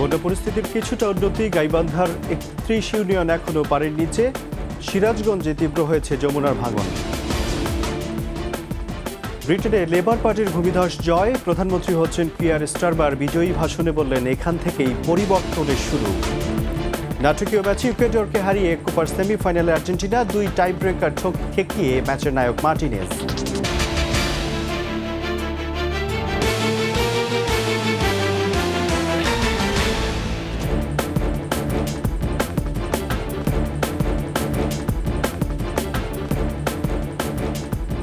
বন্যা পরিস্থিতির কিছুটা উন্নতি, গাইবান্ধার ৩১ ইউনিয়ন এখনও পানির নিচে। সিরাজগঞ্জে তীব্র হয়েছে যমুনার ভাঙন। ব্রিটেনে লেবার পার্টির ভূমিধস জয়, প্রধানমন্ত্রী হচ্ছেন কিয়ার স্টারমার। বিজয়ী ভাষণে বললেন, এখান থেকেই পরিবর্তনের শুরু। নাটকীয় ম্যাচে ইকুয়েডরকে হারিয়ে কোপার সেমিফাইনালে আর্জেন্টিনা, ২ টাই ব্রেকার ঠেকিয়ে ম্যাচের নায়ক মার্টিনেজ।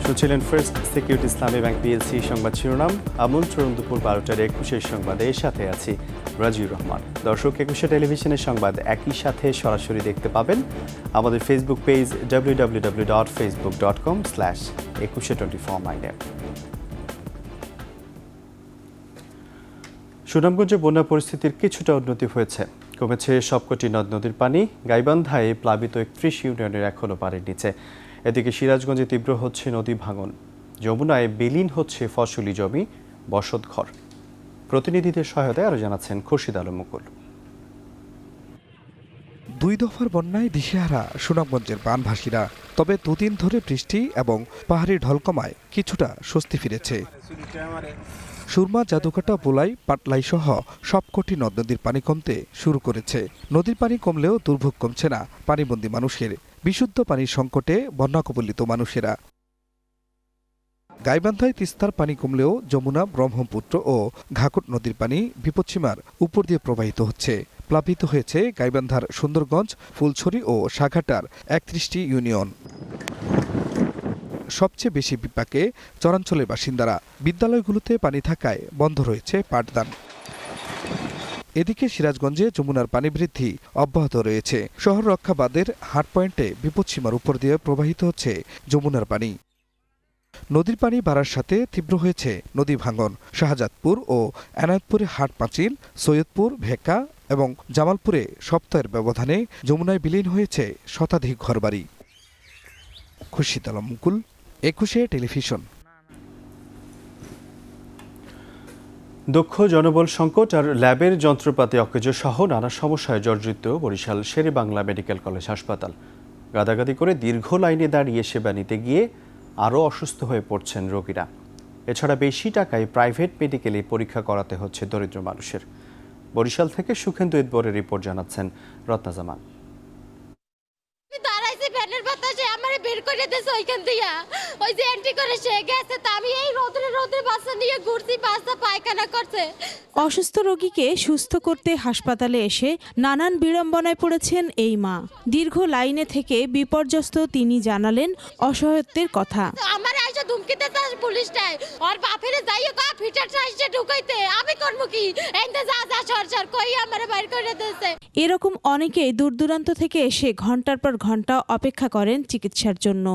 শুনছিলেন ফার্স্ট সিকিউরিটি ইসলামী ব্যাংক পিএলসি সংবাদ শিরোনাম। আমন্ত্রণ দুপুর ১২টার ২১ সংবাদে। এর সাথে আছি রাজিউর রহমান। দর্শক, ২১ টেলিভিশনের সংবাদ একই সাথে সরাসরি দেখতে পাবেন আমাদের ফেসবুক পেজ www.facebook.com/2124 সুনামগঞ্জে বন্যা পরিস্থিতির কিছুটা উন্নতি হয়েছে, কমেছে সবকটি নদ নদীর পানি। গাইবান্ধায় প্লাবিত ৩১ ইউনিয়নের এখনও পানির নিচে। এদিকে সিরাজগঞ্জে তীব্র হচ্ছে নদী ভাঙন। যমুনায় বিলীন হচ্ছে ফসলি জমি, বসতঘর। প্রতিনিধিদের সহায়তায় আরও জানাচ্ছেন খুরশিদ আলম মুকুল। ২ দফার বন্যায় দিশেহারা সুনামগঞ্জের বানভাসীরা। তবে দুদিন ধরে বৃষ্টি এবং পাহাড়ি ঢলকমায় কিছুটা স্বস্তি ফিরেছে। সুরমা, জাদুকাটা, বোলাই, পাটলাই সহ সবকটি নদ নদীর পানি কমতে শুরু করেছে। নদীর পানি কমলেও দুর্ভোগ কমছে না পানিবন্দী মানুষের। বিশুদ্ধ পানির সংকটে বন্যা কবলিত মানুষেরা। গাইবান্ধায় তিস্তার পানি কমলেও যমুনা, ব্রহ্মপুত্র ও ঘাঘট নদীর পানি বিপদসীমার উপর দিয়ে প্রবাহিত হচ্ছে। প্লাবিত হয়েছে গাইবান্ধার সুন্দরগঞ্জ, ফুলছড়ি ও সাঘাটার ৩১টি ইউনিয়ন। সবচেয়ে বেশি বিপাকে চরাঞ্চলের বাসিন্দারা। বিদ্যালয়গুলোতে পানি থাকায় বন্ধ রয়েছে পাঠদান। এদিকে সিরাজগঞ্জে যমুনার পানি বৃদ্ধি অব্যাহত রয়েছে। শহর রক্ষা বাঁধের হাট পয়েন্টে বিপদসীমার উপর দিয়ে প্রবাহিত হচ্ছে যমুনার পানি। নদীর পানি বাড়ার সাথে তীব্র হয়েছে নদী ভাঙন। শাহজাদপুর ও এনায়েতপুরে হাট পাঁচিল, সৈয়দপুর, ভেকা এবং জামালপুরে সপ্তাহের ব্যবধানে যমুনায় বিলীন হয়েছে শতাধিক ঘরবাড়ি। খুরশিদ আলম মুকুল, ২১ টেলিভিশন। দক্ষ জনবল সংকট আর ল্যাবের যন্ত্রপাতি অকেজো সহ নানা সমস্যায় জর্জরিত বরিশাল শেরেবাংলা মেডিকেল কলেজ হাসপাতাল। গাদাগাদি করে দীর্ঘ লাইনে দাঁড়িয়ে সেবা নিতে গিয়ে আরও অসুস্থ হয়ে পড়ছেন রোগীরা। এছাড়া বেশি টাকায় প্রাইভেট মেডিকেলে পরীক্ষা করাতে হচ্ছে দরিদ্র মানুষের। বরিশাল থেকে সুখেন্দু ইদবরের রিপোর্ট জানাচ্ছেন রত্না জামান। বের করে দিয়েছে ওইখান থেকে, ওই যে এন্ট্রি করে সে গেছে, তা আমি এই রোদরে বাসা নিয়ে ঘুরছি, বাসা পায়খানা করছে। অসুস্থ রোগীকে সুস্থ করতে হাসপাতালে এসে নানান বিড়ম্বনায় পড়েছেন এই মা। দীর্ঘ লাইনে থেকে বিপর্যস্ত তিনি জানালেন অসহায়ত্বের কথা। আমার আইসা ধুমকিতে চাস পুলিশটাই, আর বাপেরে যাইও কা ফিটার চাইছে ঢুকাইতে, আমি করব কি? এন্তে যা সরসর কই আমারে বাইর করে দিয়েছে। এরকম অনেকেই দূর দূরান্ত থেকে এসে ঘন্টার পর ঘন্টা অপেক্ষা করেন চিকিৎসার জন্য।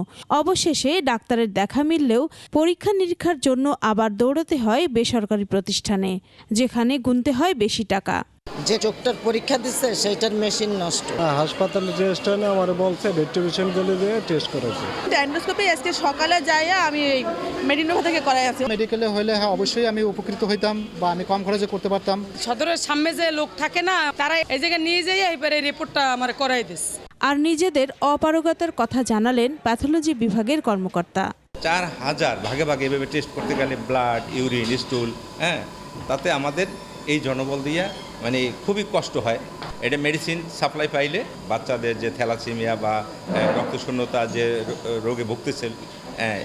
অবশেষে ডাক্তারের দেখা মিললেও পরীক্ষা নিরীক্ষার জন্য আবার দৌড়াতে হয় বেসরকারি প্রতিষ্ঠানে, যেখানে গুনতে হয় বেশি টাকা। যে চোখটার পরীক্ষা দিচ্ছে সেইটার মেশিন নষ্ট। হাসপাতালে টেস্ট হয় না, আমার বলছে ভেন্টিলেশন বলে দিয়ে টেস্ট করেছে। এন্ডোস্কোপি আজকে সকালে যাইয়া আমি মেডিনোভা থেকে করাই আছি। মেডিকেলে হলে হ্যাঁ অবশ্যই আমি উপকৃত হইতাম বা আমি কম খরচে করতে পারতাম। সদরের সামনে যে লোক থাকে না, তারা এই জায়গায় নিয়ে যাইয়া এবারে রিপোর্টটা আমার করাই দিস। আর নিজেদের অপারগতার কথা জানালেন প্যাথোলজি বিভাগের কর্মকর্তা। 4000 ভাগে ভাগে এভাবে টেস্ট করতে গেলে ব্লাড, ইউরিন, স্টুল, তাতে আমাদের এই জনবল দিয়ে মানে খুবই কষ্ট হয়। এটা মেডিসিন সাপ্লাই পাইলে বাচ্চাদের যে থ্যালাসেমিয়া বা রক্তশূন্যতা যে রোগে ভুগতেছে,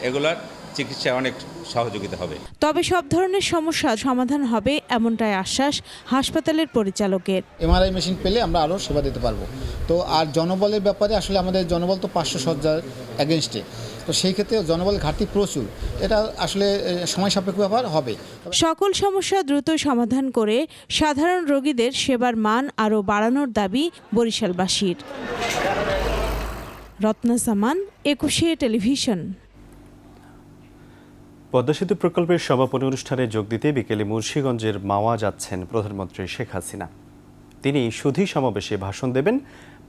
এগুলার চিকিৎসায় অনেক সহযোগিতা হবে। তবে সব ধরনের সমস্যা সমাধান হবে এমনটাই আশ্বাস হাসপাতালের পরিচালকের। এমআরআই মেশিন পেলে আমরা আরও সেবা দিতে পারবো। তো আর জনবলের ব্যাপারে আসলে আমাদের জনবল তো 500 শয্যার এগেনস্টে, তো সেই ক্ষেত্রে জনবল ঘাটতি প্রচুর। এটা আসলে সময় সাপেক্ষ ব্যাপার হবে। সকল সমস্যা দ্রুত সমাধান করে সাধারণ রোগীদের সেবার মান আরও বাড়ানোর দাবি বরিশালবাসীর। রত্না জামান, ২১ টেলিভিশন। পদ্মা সেতু প্রকল্পের সমাপনী অনুষ্ঠানে যোগ দিতে বিকেলে মুন্সিগঞ্জের মাওয়া যাচ্ছেন প্রধানমন্ত্রী শেখ হাসিনা। তিনি সুধী সমাবেশে ভাষণ দেবেন।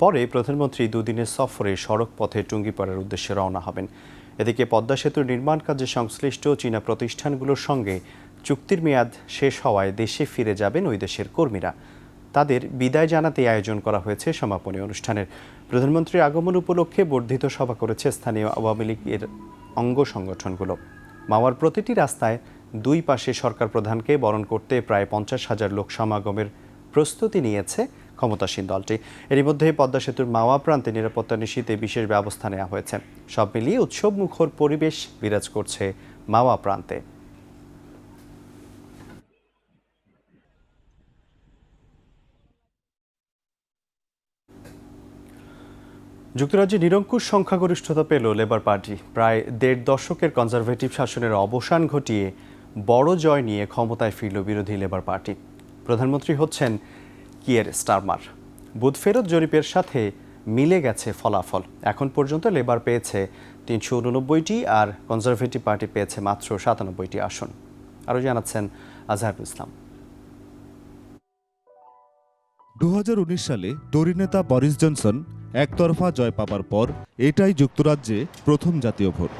পরে প্রধানমন্ত্রী দুদিনের সফরে সড়ক পথে টুঙ্গিপাড়ার উদ্দেশ্যে রওনা হবেন। এদিকে পদ্মা সেতুর নির্মাণ কাজে সংশ্লিষ্ট চীনা প্রতিষ্ঠানগুলোর সঙ্গে চুক্তির মেয়াদ শেষ হওয়ায় দেশে ফিরে যাবেন ওই দেশের কর্মীরা। তাদের বিদায় জানাতে আয়োজন করা হয়েছে সমাপনী অনুষ্ঠানের। প্রধানমন্ত্রীর আগমন উপলক্ষে বর্ধিত সভা করেছে স্থানীয় আওয়ামী লীগের অঙ্গ সংগঠনগুলো। মাওয়ার প্রতিটি রাস্তায় দুই পাশে সরকার প্রধানকে বরণ করতে প্রায় 50,000 লোক সমাগমের প্রস্তুতি নিয়েছে ক্ষমতাসীন দলটি। এরই মধ্যে পদ্মা সেতুর মাওয়া প্রান্তে নিরাপত্তা নিশ্চিতে বিশেষ ব্যবস্থা নেওয়া হয়েছে। সব মিলিয়ে উৎসবমুখর পরিবেশ বিরাজ করছে মাওয়া প্রান্তে। যুক্তরাজ্যে নিরঙ্কুশ সংখ্যাগরিষ্ঠতা পেল লেবার পার্টি। প্রায় 1.5 দশকের কনজারভেটিভ শাসনের অবসান ঘটিয়ে বড় জয় নিয়ে ক্ষমতায় ফিরল বিরোধী লেবার পার্টি। প্রধানমন্ত্রী হচ্ছেন কিয়ের স্টারমার। বুথ ফেরত জরিপের সাথে মিলে গেছে ফলাফল। এখন পর্যন্ত লেবার পেয়েছে 389টি আর কনজারভেটিভ পার্টি পেয়েছে মাত্র 97টি আসন। আরও জানাচ্ছেন আজহারুল ইসলাম। 2019 সালে টরি নেতা বরিস জনসন একতরফা জয় পাবার পর এটাই যুক্তরাজ্যে প্রথম জাতীয় ভোট।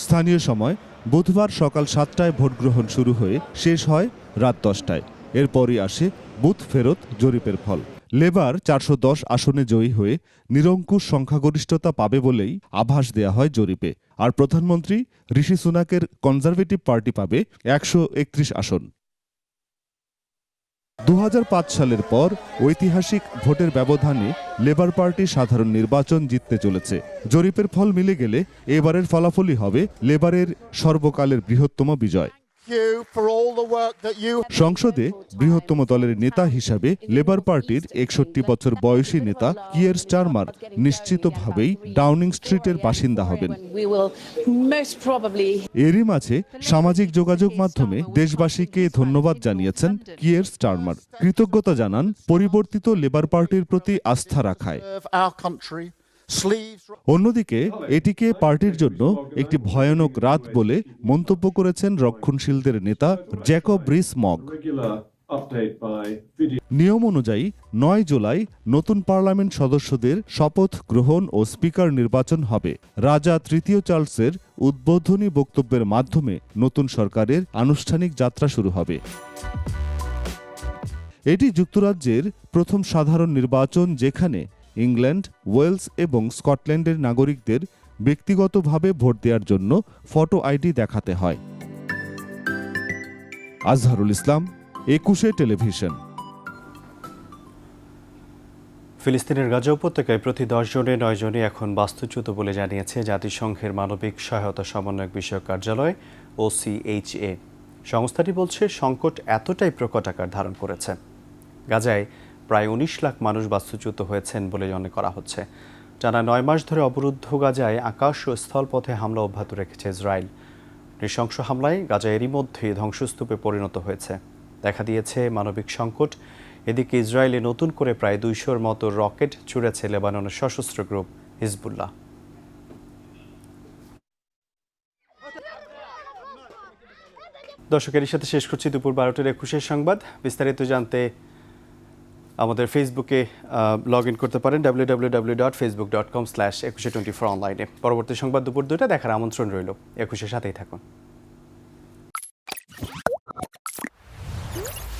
স্থানীয় সময় বুধবার সকাল 7টায় ভোট গ্রহণ শুরু হয়ে শেষ হয় রাত 10টায়। এরপরই আসে বুথ ফেরত জরিপের ফল। লেবার 410 আসনে জয়ী হয়ে নিরঙ্কুশ সংখ্যাগরিষ্ঠতা পাবে বলেই আভাস দেয়া হয় জরিপে। আর প্রধানমন্ত্রী ঋষি সুনাকের কনজারভেটিভ পার্টি পাবে 131 আসন। 2005 সালের পর ঐতিহাসিক ভোটের ব্যবধানে লেবার পার্টি সাধারণ নির্বাচন জিততে চলেছে। জরিপের ফল মিলে গেলে এবারের ফলাফলই হবে লেবারের সর্বকালের বৃহত্তম বিজয়। সংসদে বৃহত্তম দলের নেতা হিসাবে লেবার পার্টির 61 বছর বয়সী নেতা কিয়ের স্টারমার নিশ্চিতভাবেই ডাউনিং স্ট্রিটের বাসিন্দা হবেন। এরই মাঝে সামাজিক যোগাযোগ মাধ্যমে দেশবাসীকে ধন্যবাদ জানিয়েছেন কিয়ের স্টারমার। কৃতজ্ঞতা জানান পরিবর্তিত লেবার পার্টির প্রতি আস্থা রাখায়। অন্যদিকে এটিকে পার্টির জন্য একটি ভয়ানক রাত বলে মন্তব্য করেছেন রক্ষণশীলদের নেতা জ্যাকব রিস-মগ। নিয়ম অনুযায়ী 9 জুলাই নতুন পার্লামেন্ট সদস্যদের শপথ গ্রহণ ও স্পিকার নির্বাচন হবে। রাজা তৃতীয় চার্লসের উদ্বোধনী বক্তব্যের মাধ্যমে নতুন সরকারের আনুষ্ঠানিক যাত্রা শুরু হবে। এটি যুক্তরাজ্যের প্রথম সাধারণ নির্বাচন যেখানে ইংল্যান্ড, ওয়েলস এবং স্কটল্যান্ডের নাগরিকদের ব্যক্তিগতভাবে ভোট দেওয়ার জন্য ফটো আইডি দেখাতে হয়। আজহারুল ইসলাম, 21 টেলিভিশন। ফিলিস্তিনের গাজা উপত্যকায় প্রতি 10 জনে 9 জনই এখন বাস্তুচ্যুত বলে জানিয়েছে জাতিসংঘের মানবিক সহায়তা সমন্বয়ক বিষয়ক কার্যালয় OCHA। সংস্থাটি বলছে সংকট এতটাই প্রকট আকার ধারণ করেছে। গাজায় প্রায় 19 লাখ মানুষ বাস্তুচ্যুত হয়েছেন বলে মনে করা হচ্ছে। টানা 9 মাস ধরে অবরুদ্ধ গাজায় আকাশ ও স্থলপথে হামলা অব্যাহত রেখেছে ইসরায়েল। নৃশংস হামলায় গাজা এরই মধ্যে ধ্বংসস্তূপে পরিণত হয়েছে। দেখা দিয়েছে মানবিক সংকট। এদিকে ইসরায়েলে নতুন করে প্রায় 200-র মতো রকেট ছুড়েছে লেবাননের সশস্ত্র গ্রুপ হিজবুল্লাহ। দর্শকের সাথে শেষ করছি দুপুর 12টার 21 সংবাদ। বিস্তারিত জানতে আমাদের ফেসবুকে লগ ইন করতে পারেন www.facebook.com/2124 অনলাইনে। পরবর্তী সংবাদ দুপুর 2টা দেখার আমন্ত্রণ রইল। 21-এর সাথেই থাকুন।